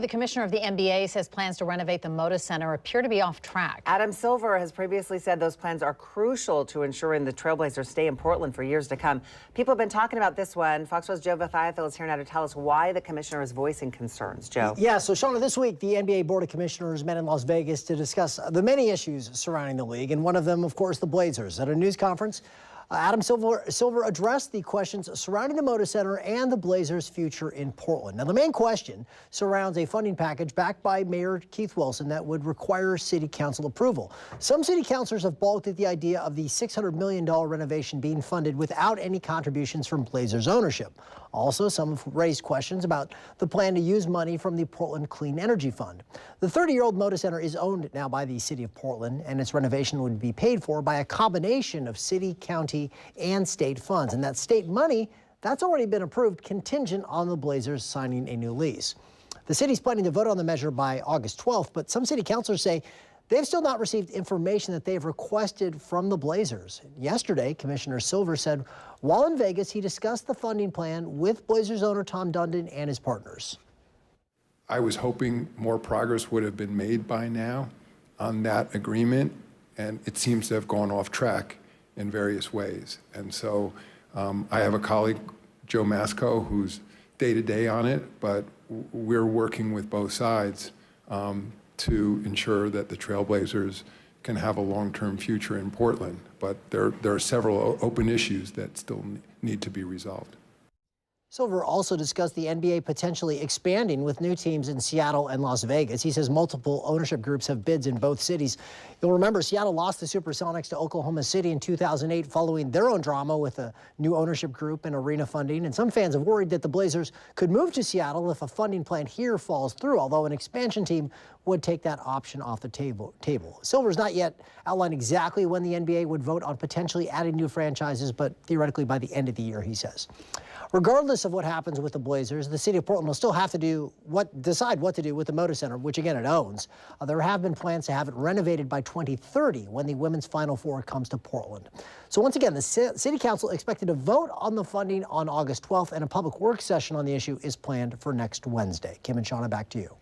The commissioner of the NBA says plans to renovate the Moda Center appear to be off track. Adam Silver has previously said those plans are crucial to ensuring the Trailblazers stay in Portland for years to come. People have been talking about this one. Fox 12's Joe Vithiathil is here now to tell us why the commissioner is voicing concerns. Joe. Yeah, so Shauna, this week the NBA Board of Commissioners met in Las Vegas to discuss the many issues surrounding the league, and one of them, of course, the Blazers. At a news conference, Adam Silver addressed the questions surrounding the Moda Center and the Blazers' future in Portland. Now, the main question surrounds a funding package backed by Mayor Keith Wilson that would require city council approval. Some city councilors have balked at the idea of the $600 million renovation being funded without any contributions from Blazers ownership. Also, some have raised questions about the plan to use money from the Portland Clean Energy Fund. The 30-year-old Moda Center is owned now by the city of Portland, and its renovation would be paid for by a combination of city, county, and state funds. And that state money, that's already been approved contingent on the Blazers signing a new lease. The city's planning to vote on the measure by August 12th, but some city councilors say they've still not received information that they've requested from the Blazers. Yesterday, Commissioner Silver said while in Vegas, he discussed the funding plan with Blazers owner Tom Dundon and his partners. I was hoping more progress would have been made by now on that agreement, and it seems to have gone off track in various ways. And so I have a colleague, Joe Masco, who's day-to-day on it, but we're working with both sides to ensure that the Trailblazers can have a long-term future in Portland. But there are several open issues that still need to be resolved. Silver also discussed the NBA potentially expanding with new teams in Seattle and Las Vegas. He says multiple ownership groups have bids in both cities. You'll remember Seattle lost the Supersonics to Oklahoma City in 2008 following their own drama with a new ownership group and arena funding. And some fans have worried that the Blazers could move to Seattle if a funding plan here falls through, although an expansion team would take that option off the table. Silver's not yet outlined exactly when the NBA would vote on potentially adding new franchises, but theoretically by the end of the year, he says. Regardless of what happens with the Blazers, the city of Portland will still have to decide what to do with the Moda Center, which again it owns. There have been plans to have it renovated by 2030 when the women's Final Four comes to Portland. So once again, the city council expected to vote on the funding on August 12th, and a public works session on the issue is planned for next Wednesday. Kim and Shauna, back to you.